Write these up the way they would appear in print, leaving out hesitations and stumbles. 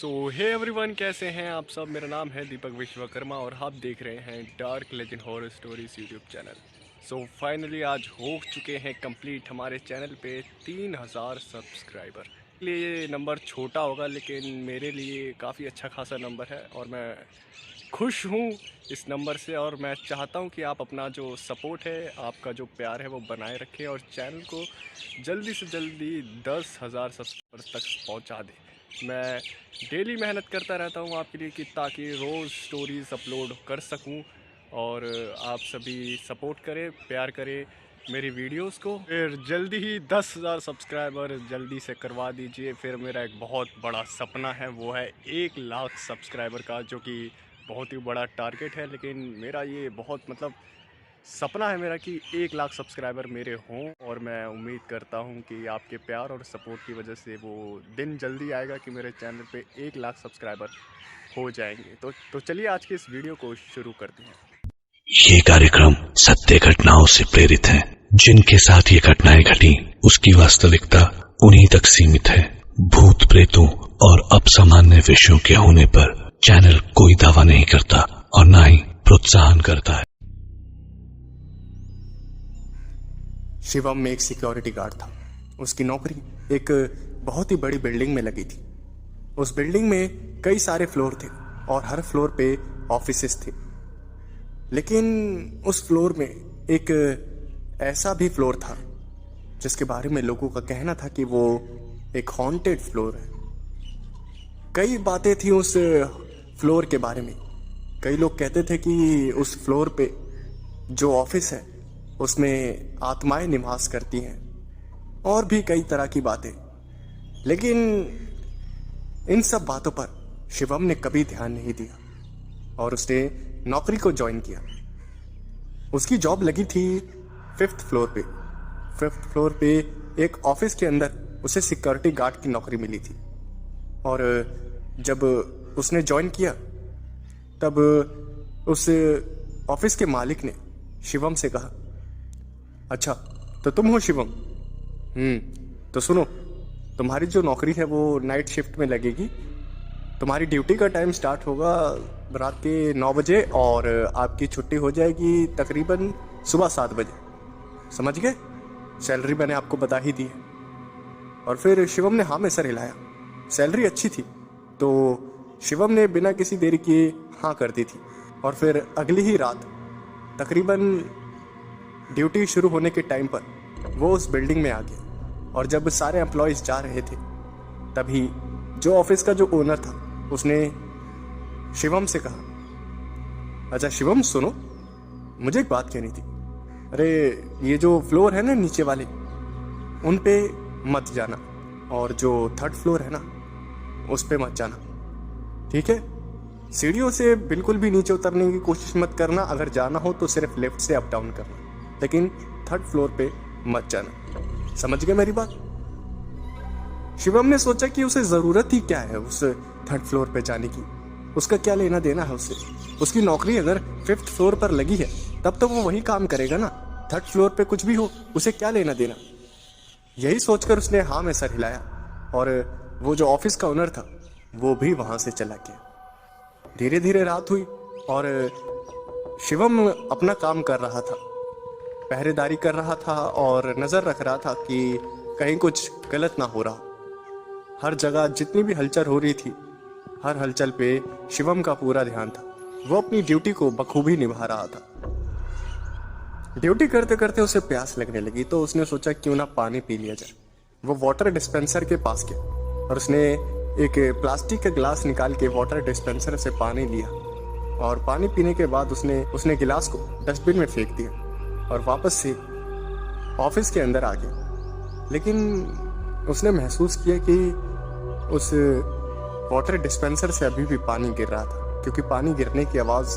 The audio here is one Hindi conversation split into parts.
हे एवरीवन, कैसे हैं आप सब। मेरा नाम है दीपक विश्वकर्मा और आप देख रहे हैं dark legend horror stories YouTube channel. Finally आज हो चुके हैं कंप्लीट हमारे चैनल पे 3000 सब्सक्राइबर। लिए ये नंबर छोटा होगा लेकिन मेरे लिए काफ़ी अच्छा खासा नंबर है और मैं खुश हूँ इस नंबर से। और मैं चाहता हूँ कि आप अपना जो सपोर्ट है, आपका जो प्यार है वो बनाए रखें और चैनल को जल्दी से जल्दी 10,000 सब्सक्राइबर तक पहुँचा दें। मैं डेली मेहनत करता रहता हूँ आपके लिए कि ताकि रोज़ स्टोरीज़ अपलोड कर सकूँ और आप सभी सपोर्ट करें, प्यार करें मेरी वीडियोस को। फिर जल्दी ही 10,000 सब्सक्राइबर जल्दी से करवा दीजिए। फिर मेरा एक बहुत बड़ा सपना है, वो है 1 लाख सब्सक्राइबर का, जो कि बहुत ही बड़ा टारगेट है। लेकिन मेरा ये बहुत सपना है मेरा कि 1 लाख सब्सक्राइबर मेरे हों। और मैं उम्मीद करता हूं कि आपके प्यार और सपोर्ट की वजह से वो दिन जल्दी आएगा कि मेरे चैनल पे 1 लाख सब्सक्राइबर हो जाएंगे। तो चलिए आज के इस वीडियो को शुरू करते हैं। ये कार्यक्रम सत्य घटनाओं से प्रेरित है। जिनके साथ ये घटनाएं घटी उसकी वास्तविकता उन्हीं तक सीमित है। भूत प्रेतों और असामान्य विषयों के होने पर चैनल कोई दावा नहीं करता और न ही प्रोत्साहन करता है। शिवम में एक सिक्योरिटी गार्ड था। उसकी नौकरी एक बहुत ही बड़ी बिल्डिंग में लगी थी। उस बिल्डिंग में कई सारे फ्लोर थे और हर फ्लोर पे ऑफिसेस थे। लेकिन उस फ्लोर में एक ऐसा भी फ्लोर था जिसके बारे में लोगों का कहना था कि वो एक हॉन्टेड फ्लोर है। कई बातें थी उस फ्लोर के बारे में। कई लोग कहते थे कि उस फ्लोर पे जो ऑफिस है उसमें आत्माएं निवास करती हैं और भी कई तरह की बातें। लेकिन इन सब बातों पर शिवम ने कभी ध्यान नहीं दिया और उसने नौकरी को ज्वाइन किया। उसकी जॉब लगी थी 5th फ्लोर पे। 5th फ्लोर पे एक ऑफिस के अंदर उसे सिक्योरिटी गार्ड की नौकरी मिली थी। और जब उसने ज्वाइन किया तब उस ऑफिस के मालिक ने शिवम से कहा, अच्छा तो तुम हो शिवम? तो सुनो, तुम्हारी जो नौकरी है वो नाइट शिफ्ट में लगेगी। तुम्हारी ड्यूटी का टाइम स्टार्ट होगा रात के 9 बजे और आपकी छुट्टी हो जाएगी तकरीबन सुबह 7 बजे। समझ गए? सैलरी मैंने आपको बता ही दी है। और फिर शिवम ने हाँ में सर हिलाया। सैलरी अच्छी थी तो शिवम ने बिना किसी देरी किए हाँ कर दी थी। और फिर अगली ही रात तकरीबन ड्यूटी शुरू होने के टाइम पर वो उस बिल्डिंग में आ गया। और जब सारे एम्प्लॉयज जा रहे थे तभी जो ऑफिस का जो ओनर था उसने शिवम से कहा, अच्छा शिवम सुनो, मुझे एक बात कहनी थी। अरे ये जो फ्लोर है ना नीचे वाले, उन पे मत जाना और जो 3rd फ्लोर है ना उस पे मत जाना, ठीक है? सीढ़ियों से बिल्कुल भी नीचे उतरने की कोशिश मत करना। अगर जाना हो तो सिर्फ लेफ्ट से अप डाउन करना, लेकिन 3rd फ्लोर पे मत जाना। समझ गए मेरी बात? शिवम ने सोचा कि उसे जरूरत ही क्या है उस 3rd फ्लोर पे जाने की। उसका क्या लेना देना है उससे? उसकी नौकरी अगर 5th फ्लोर पर लगी है तब तो वो वही काम करेगा ना। 3rd फ्लोर पे कुछ भी हो उसे क्या लेना देना। यही सोचकर उसने हाँ में सर हिलाया और वो जो ऑफिस का ओनर था वो भी वहां से चला गया। धीरे धीरे रात हुई और शिवम अपना काम कर रहा था, पहरेदारी कर रहा था और नजर रख रहा था कि कहीं कुछ गलत ना हो रहा। हर जगह जितनी भी हलचल हो रही थी, हर हलचल पे शिवम का पूरा ध्यान था। वो अपनी ड्यूटी को बखूबी निभा रहा था। ड्यूटी करते करते उसे प्यास लगने लगी तो उसने सोचा क्यों ना पानी पी लिया जाए। वो वाटर डिस्पेंसर के पास गया और उसने एक प्लास्टिक का गिलास निकाल के वाटर डिस्पेंसर से पानी लिया और पानी पीने के बाद उसने गिलास को डस्टबिन में फेंक दिया और वापस से ऑफिस के अंदर आ गया। लेकिन उसने महसूस किया कि उस वाटर डिस्पेंसर से अभी भी पानी गिर रहा था, क्योंकि पानी गिरने की आवाज़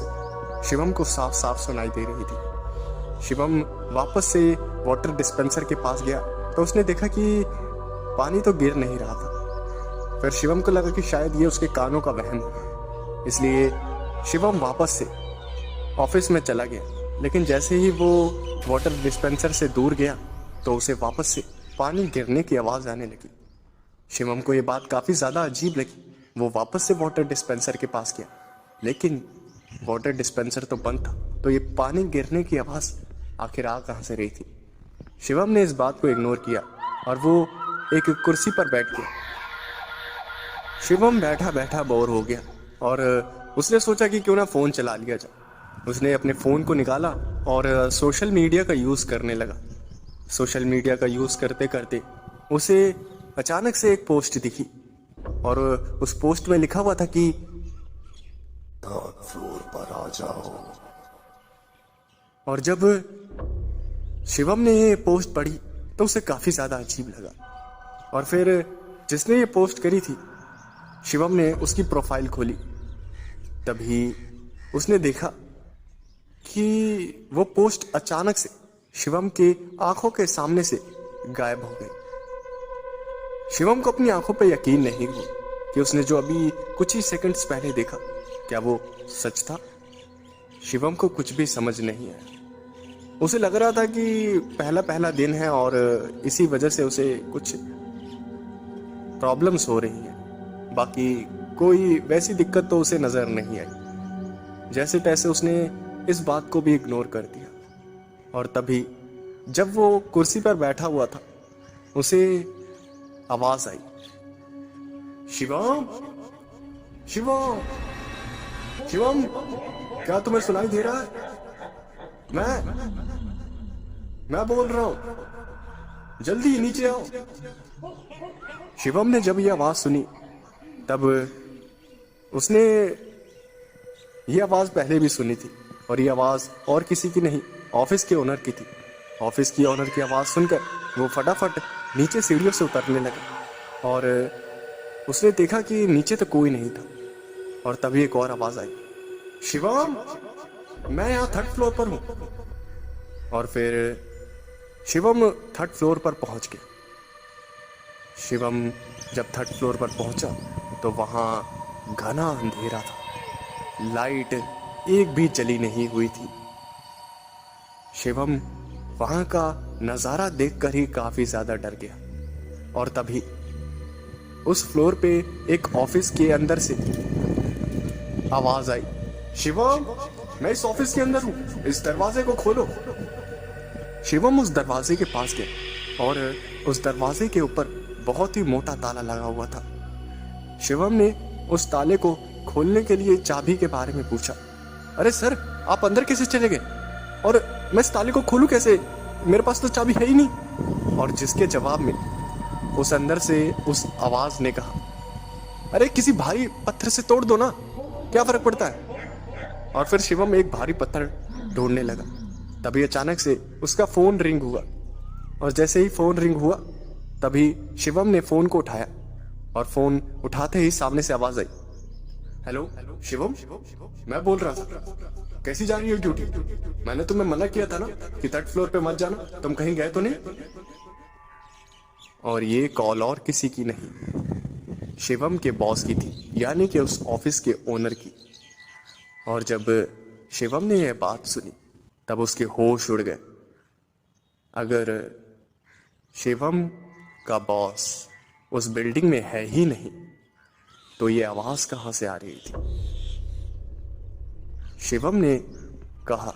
शिवम को साफ साफ सुनाई दे रही थी। शिवम वापस से वाटर डिस्पेंसर के पास गया तो उसने देखा कि पानी तो गिर नहीं रहा था। फिर शिवम को लगा कि शायद ये उसके कानों का वहम है, इसलिए शिवम वापस से ऑफिस में चला गया। लेकिन जैसे ही वो वाटर डिस्पेंसर से दूर गया तो उसे वापस से पानी गिरने की आवाज़ आने लगी। शिवम को ये बात काफ़ी ज़्यादा अजीब लगी वो वापस से वाटर डिस्पेंसर के पास गया, लेकिन वाटर डिस्पेंसर तो बंद था। तो ये पानी गिरने की आवाज़ आखिर आ कहाँ से रही थी? शिवम ने इस बात को इग्नोर किया और वो एक कुर्सी पर बैठ गया। शिवम बैठा बैठा बोर हो गया और उसने सोचा कि क्यों ना फ़ोन चला लिया जाए। उसने अपने फ़ोन को निकाला और सोशल मीडिया का यूज़ करने लगा। सोशल मीडिया का यूज़ करते करते उसे अचानक से एक पोस्ट दिखी और उस पोस्ट में लिखा हुआ था कि थर्ड फ्लोर पर आ जाओ। और जब शिवम ने ये पोस्ट पढ़ी तो उसे काफ़ी ज़्यादा अजीब लगा। और फिर जिसने ये पोस्ट करी थी, शिवम ने उसकी प्रोफाइल खोली। तभी उसने देखा कि वो पोस्ट अचानक से शिवम के आंखों के सामने से गायब हो गई। शिवम को अपनी आंखों पर यकीन नहीं हुआ कि उसने जो अभी कुछ ही सेकंड्स पहले देखा, क्या वो सच था? शिवम को कुछ भी समझ नहीं आया। उसे लग रहा था कि पहला दिन है और इसी वजह से उसे कुछ प्रॉब्लम्स हो रही हैं। बाकी कोई वैसी दिक्कत तो उसे नज़र नहीं आई। जैसे तैसे उसने इस बात को भी इग्नोर कर दिया। और तभी जब वो कुर्सी पर बैठा हुआ था, उसे आवाज़ आई, शिवम, शिवम, शिवम, क्या तुम्हें सुनाई दे रहा है? मैं बोल रहा हूं, जल्दी नीचे आओ। शिवम ने जब ये आवाज सुनी तब उसने ये आवाज पहले भी सुनी थी और ये आवाज और किसी की नहीं, ऑफिस के ओनर की थी। ऑफिस की ओनर की आवाज सुनकर वो फटाफट नीचे सीढ़ियों से उतरने लगा और उसने देखा कि नीचे तो कोई नहीं था। और तभी एक और आवाज आई, शिवम, मैं यहाँ थर्ड फ्लोर पर हूं। और फिर शिवम थर्ड फ्लोर पर पहुंच गया। शिवम जब थर्ड फ्लोर पर पहुंचा तो वहां घना अंधेरा था, लाइट एक भी जली नहीं हुई थी। शिवम वहां का नज़ारा देखकर ही काफी ज्यादा डर गया। और तभी उस फ्लोर पे एक ऑफिस के अंदर से आवाज आई, शिवम, मैं इस ऑफिस के अंदर हूं, इस दरवाजे को खोलो। शिवम उस दरवाजे के पास गया और उस दरवाजे के ऊपर बहुत ही मोटा ताला लगा हुआ था। शिवम ने उस ताले को खोलने के लिए चाबी के बारे में पूछा। अरे सर, आप अंदर कैसे चले गए? और मैं इस ताले को खोलूं कैसे? मेरे पास तो चाबी है ही नहीं। और जिसके जवाब में उस अंदर से उस आवाज ने कहा, अरे किसी भारी पत्थर से तोड़ दो ना, क्या फर्क पड़ता है? और फिर शिवम एक भारी पत्थर ढूंढने लगा। तभी अचानक से उसका फोन रिंग हुआ और जैसे ही फोन रिंग हुआ तभी शिवम ने फोन को उठाया और फोन उठाते ही सामने से आवाज आई, हेलो शिवम, मैं बोल रहा था, कैसी जा रही है ड्यूटी? मैंने तुम्हें मना किया था ना कि थर्ड फ्लोर पे मत जाना, तुम कहीं गए तो नहीं? और ये कॉल और किसी की नहीं, शिवम के बॉस की थी, यानी कि उस ऑफिस के ओनर की। और जब शिवम ने यह बात सुनी तब उसके होश उड़ गए। अगर शिवम का बॉस उस बिल्डिंग में है ही नहीं तो ये आवाज कहां से आ रही थी? शिवम ने कहा,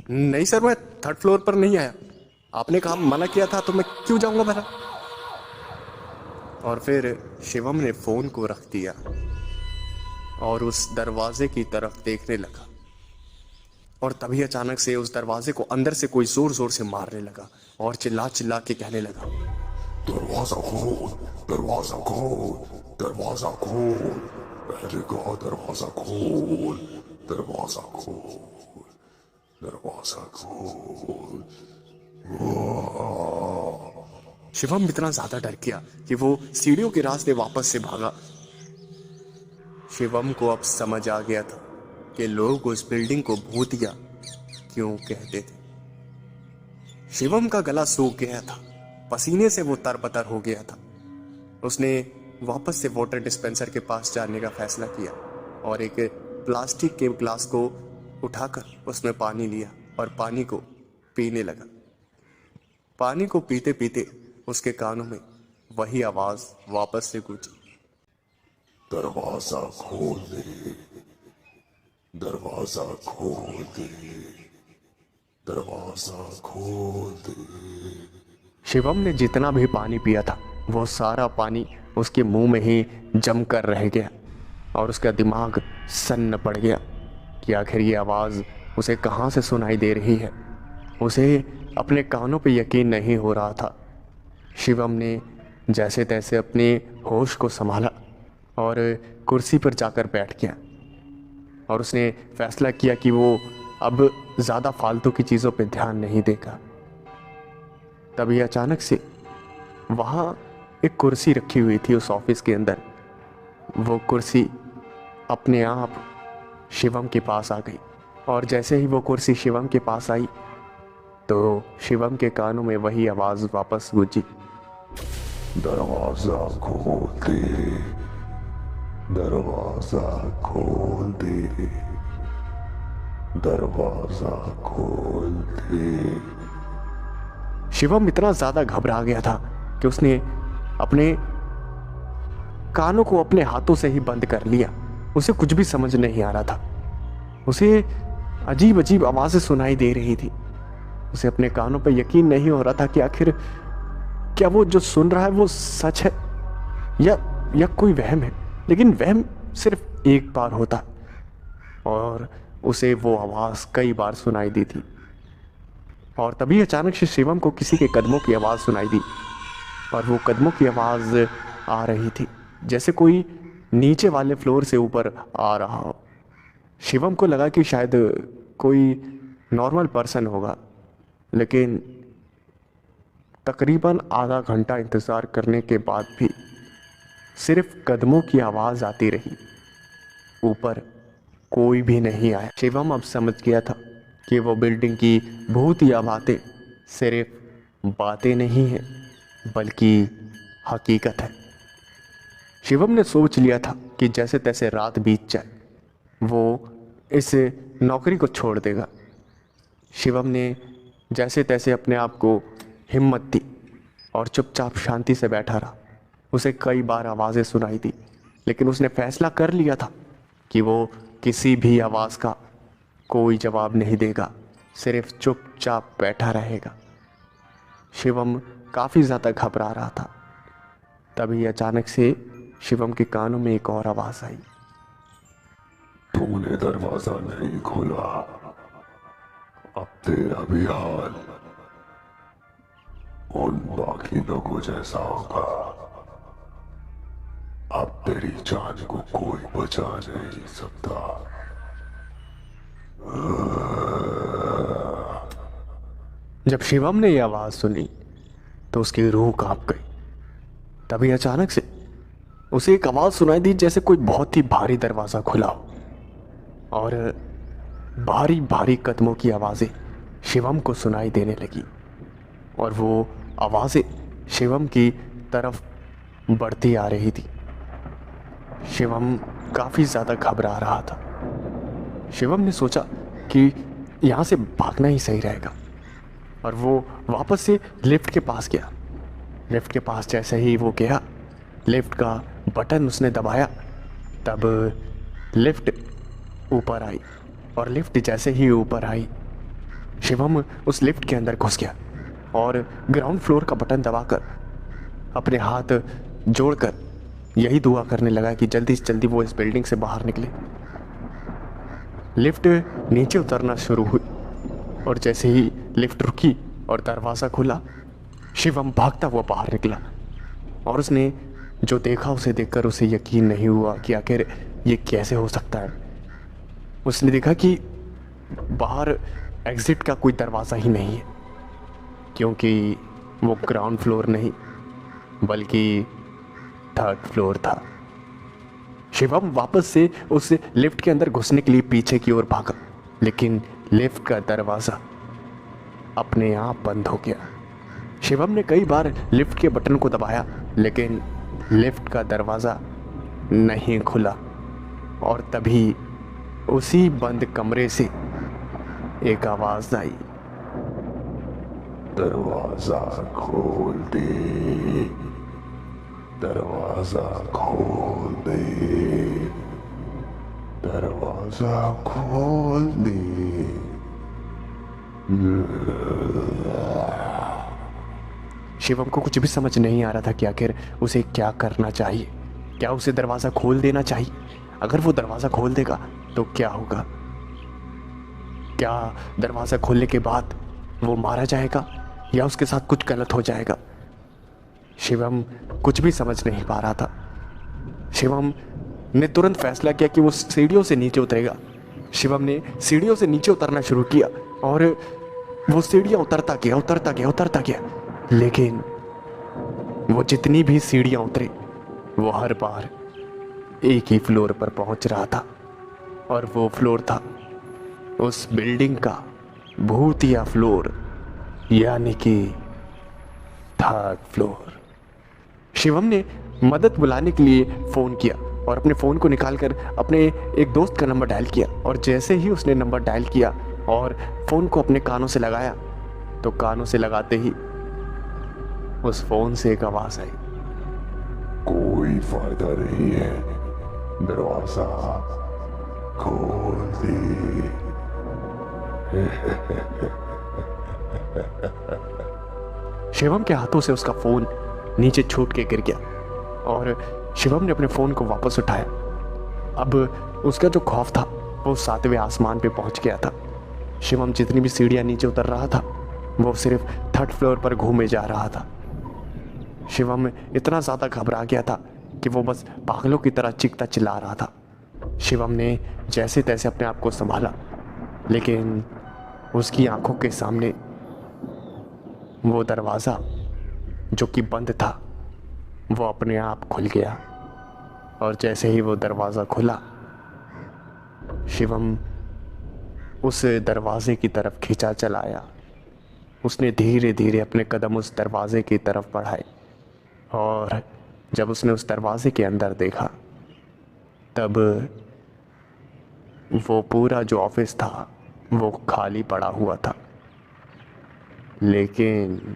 नहीं सर, मैं थर्ड फ्लोर पर नहीं आया, आपने कहा मना किया था तो मैं क्यों जाऊंगा भला? और फिर शिवम ने फोन को रख दिया और उस दरवाजे की तरफ देखने लगा। और तभी अचानक से उस दरवाजे को अंदर से कोई जोर जोर से मारने लगा और चिल्ला चिल्ला के कहने लगा, दरवाजा खोल, दरवाजा खोल, दरवाजा खोल, पहले कहा दरवाजा खोल, दरवाजा खोल, दरवाजा खोल। शिवम इतना ज्यादा डर गया कि वो सीढ़ियों के रास्ते वापस से भागा। शिवम को अब समझ आ गया था कि लोग उस बिल्डिंग को भूतिया क्यों कहते थे। शिवम का गला सूख गया था, पसीने से वो तरबतर हो गया था। उसने वापस से वाटर डिस्पेंसर के पास जाने का फैसला किया और एक प्लास्टिक के ग्लास को उठाकर उसमें पानी लिया और पानी को पीने लगा। पानी को पीते पीते उसके कानों में वही आवाज वापस से गूंजी, दरवाजा खोल दे, दरवाजा खोल दे, दरवाजा खोल दे। शिवम ने जितना भी पानी पिया था वो सारा पानी उसके मुंह में ही जम कर रह गया और उसका दिमाग सन्न पड़ गया कि आखिर ये आवाज़ उसे कहाँ से सुनाई दे रही है। उसे अपने कानों पे यकीन नहीं हो रहा था। शिवम ने जैसे तैसे अपने होश को संभाला और कुर्सी पर जाकर बैठ गया और उसने फैसला किया कि वो अब ज़्यादा फालतू की चीज़ों पे ध्यान नहीं देगा। तभी अचानक से वहाँ एक कुर्सी रखी हुई थी उस ऑफिस के अंदर। वो कुर्सी अपने आप शिवम के पास आ गई और जैसे ही वो कुर्सी शिवम के पास आई तो शिवम के कानों में वही आवाज़ वापस गूंजी, दरवाजा खोल दे, दरवाजा खोल दे, दरवाजा खोल दे। शिवम इतना ज़्यादा घबरा गया था कि उसने अपने कानों को अपने हाथों से ही बंद कर लिया। उसे कुछ भी समझ नहीं आ रहा था। उसे अजीब अजीब आवाज़ें सुनाई दे रही थी। उसे अपने कानों पर यकीन नहीं हो रहा था कि आखिर क्या वो जो सुन रहा है वो सच है या कोई वहम है। लेकिन वहम सिर्फ एक बार होता और उसे वो आवाज़ कई बार सुनाई दी थी। और तभी अचानक से शिवम को किसी के कदमों की आवाज़ सुनाई दी और वो कदमों की आवाज़ आ रही थी जैसे कोई नीचे वाले फ्लोर से ऊपर आ रहा हो। शिवम को लगा कि शायद कोई नॉर्मल पर्सन होगा, लेकिन तकरीबन आधा घंटा इंतज़ार करने के बाद भी सिर्फ कदमों की आवाज़ आती रही। ऊपर कोई भी नहीं आया। शिवम अब समझ गया था कि वो बिल्डिंग की भूत या बातें सिर्फ बातें नहीं हैं बल्कि हकीकत है। शिवम ने सोच लिया था कि जैसे तैसे रात बीत जाए वो इस नौकरी को छोड़ देगा। शिवम ने जैसे तैसे अपने आप को हिम्मत दी और चुपचाप शांति से बैठा रहा। उसे कई बार आवाज़ें सुनाई दी, लेकिन उसने फैसला कर लिया था कि वो किसी भी आवाज़ का कोई जवाब नहीं देगा, सिर्फ चुपचाप बैठा रहेगा। शिवम काफ़ी ज़्यादा घबरा रहा था। तभी अचानक से शिवम के कानों में एक और आवाज़ आई, तूने दरवाजा नहीं खोला, अब तेरा भी हाल उन बाकी लोगों जैसा होगा। अब तेरी जान को कोई बचा नहीं सकता। जब शिवम ने यह आवाज़ सुनी तो उसकी रूह कांप गई। तभी अचानक से उसे एक आवाज़ सुनाई दी जैसे कोई बहुत ही भारी दरवाज़ा खुला हो और भारी भारी कदमों की आवाज़ें शिवम को सुनाई देने लगी और वो आवाज़ें शिवम की तरफ बढ़ती आ रही थी। शिवम काफ़ी ज़्यादा घबरा रहा था। शिवम ने सोचा कि यहाँ से भागना ही सही रहेगा और वो वापस से लिफ्ट के पास गया। लिफ्ट के पास जैसे ही वो गया, लिफ्ट का बटन उसने दबाया, तब लिफ्ट ऊपर आई और लिफ्ट जैसे ही ऊपर आई शिवम उस लिफ्ट के अंदर घुस गया और ग्राउंड फ्लोर का बटन दबाकर अपने हाथ जोड़कर यही दुआ करने लगा कि जल्दी से जल्दी वो इस बिल्डिंग से बाहर निकले। लिफ्ट नीचे उतरना शुरू हुई और जैसे ही लिफ्ट रुकी और दरवाज़ा खुला, शिवम भागता हुआ बाहर निकला और उसने जो देखा उसे देखकर उसे यकीन नहीं हुआ कि आखिर ये कैसे हो सकता है। उसने देखा कि बाहर एग्ज़िट का कोई दरवाज़ा ही नहीं है, क्योंकि वो ग्राउंड फ्लोर नहीं बल्कि थर्ड फ्लोर था। शिवम वापस से उस लिफ्ट के अंदर घुसने के लिए पीछे की ओर भागा, लेकिन लिफ्ट का दरवाज़ा अपने आप बंद हो गया। शिवम ने कई बार लिफ्ट के बटन को दबाया, लेकिन लिफ्ट का दरवाज़ा नहीं खुला और तभी उसी बंद कमरे से एक आवाज़ आई, दरवाजा खोल दे, दरवाजा खोल दे, दरवाजा खोल दे। शिवम को कुछ भी समझ नहीं आ रहा था कि आखिर उसे क्या करना चाहिए। क्या उसे दरवाज़ा खोल देना चाहिए? अगर वो दरवाज़ा खोल देगा तो क्या होगा? क्या दरवाज़ा खोलने के बाद वो मारा जाएगा या उसके साथ कुछ गलत हो जाएगा? शिवम कुछ भी समझ नहीं पा रहा था। शिवम ने तुरंत फैसला किया कि वो सीढ़ियों से नीचे उतरेगा। शिवम ने सीढ़ियों से नीचे उतरना शुरू किया और वो सीढ़ियाँ उतरता गया, लेकिन वो जितनी भी सीढ़ियाँ उतरे वो हर बार एक ही फ्लोर पर पहुंच रहा था, और वो फ्लोर था उस बिल्डिंग का भूतिया फ्लोर, यानी कि थर्ड फ्लोर। शिवम ने मदद बुलाने के लिए फ़ोन किया और अपने फ़ोन को निकालकर अपने एक दोस्त का नंबर डायल किया, और जैसे ही उसने नंबर डायल किया और फ़ोन को अपने कानों से लगाया तो कानों से लगाते ही उस फ़ोन से एक आवाज़ आई। कोई फायदा नहीं है, दरवाजा खोल दे। शिवम के हाथों से उसका फ़ोन नीचे छूट के गिर गया और शिवम ने अपने फ़ोन को वापस उठाया। अब उसका जो खौफ था वो 7वें आसमान पे पहुंच गया था। शिवम जितनी भी सीढ़ियाँ नीचे उतर रहा था वो सिर्फ थर्ड फ्लोर पर घूमे जा रहा था। शिवम इतना ज़्यादा घबरा गया था कि वो बस पागलों की तरह चीखता चिल्ला रहा था। शिवम ने जैसे तैसे अपने आप को संभाला, लेकिन उसकी आंखों के सामने वो दरवाज़ा जो कि बंद था वो अपने आप खुल गया, और जैसे ही वो दरवाज़ा खुला शिवम उस दरवाजे की तरफ खींचा चलाया। उसने धीरे धीरे अपने कदम उस दरवाजे की तरफ बढ़ाए, और जब उसने उस दरवाजे के अंदर देखा तब वो पूरा जो ऑफिस था वो खाली पड़ा हुआ था। लेकिन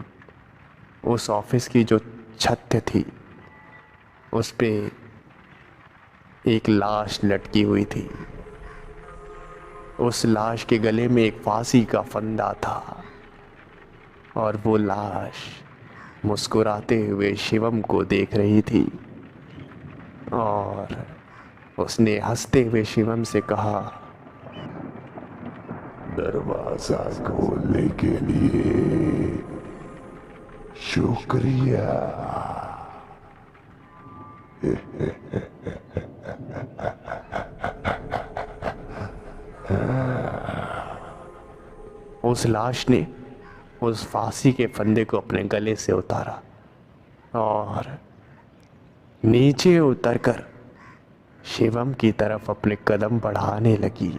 उस ऑफिस की जो छत थी उस पे एक लाश लटकी हुई थी। उस लाश के गले में एक फांसी का फंदा था, और वो लाश मुस्कुराते हुए शिवम को देख रही थी, और उसने हंसते हुए शिवम से कहा, दरवाजा खोलने के लिए शुक्रिया। उस लाश ने उस फांसी के फंदे को अपने गले से उतारा और नीचे उतरकर शिवम की तरफ अपने कदम बढ़ाने लगी।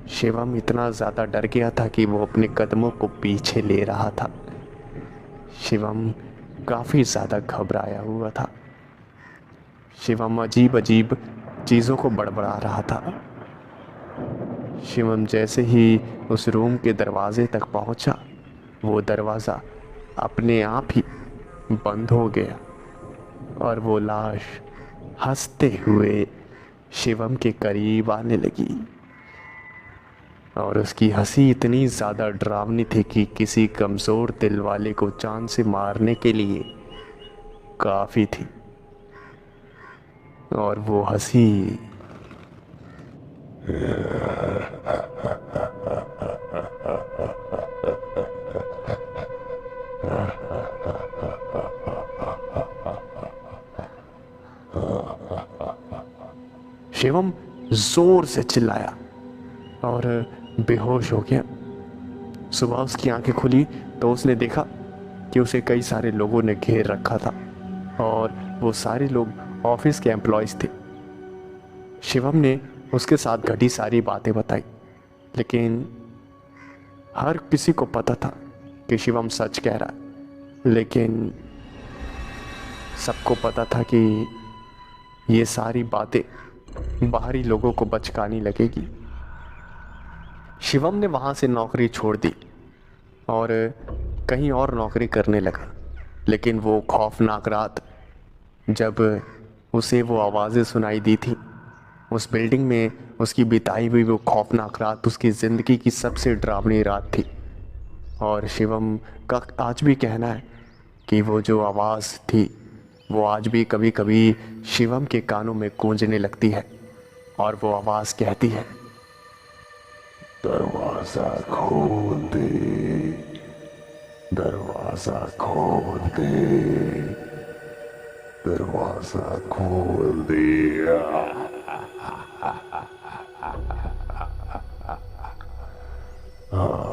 शिवम इतना ज़्यादा डर गया था कि वो अपने कदमों को पीछे ले रहा था। शिवम काफ़ी ज़्यादा घबराया हुआ था। शिवम अजीब अजीब चीज़ों को बड़बड़ा रहा था। शिवम जैसे ही उस रूम के दरवाजे तक पहुंचा, वो दरवाज़ा अपने आप ही बंद हो गया, और वो लाश हंसते हुए शिवम के करीब आने लगी, और उसकी हंसी इतनी ज़्यादा डरावनी थी कि किसी कमज़ोर दिल वाले को जान से मारने के लिए काफ़ी थी। और वो हंसी शिवम जोर से चिल्लाया और बेहोश हो गया। सुबह उसकी आंखें खुली तो उसने देखा कि उसे कई सारे लोगों ने घेर रखा था, और वो सारे लोग ऑफिस के एम्प्लॉयज़ थे। शिवम ने उसके साथ घटी सारी बातें बताई, लेकिन हर किसी को पता था कि शिवम सच कह रहा है, लेकिन सबको पता था कि ये सारी बातें बाहरी लोगों को बचकानी लगेगी। शिवम ने वहाँ से नौकरी छोड़ दी और कहीं और नौकरी करने लगा, लेकिन वो खौफनाक रात जब उसे वो आवाज़ें सुनाई दी थी। उस बिल्डिंग में उसकी बिताई हुई वो खौफनाक रात उसकी ज़िंदगी की सबसे डरावनी रात थी। और शिवम का आज भी कहना है कि वो जो आवाज़ थी वो आज भी कभी कभी शिवम के कानों में गूंजने लगती है। और वो आवाज़ कहती है, दरवाजा खोल दे, दरवाजा खोल दे, दरवाजा खोल दे। हाँ,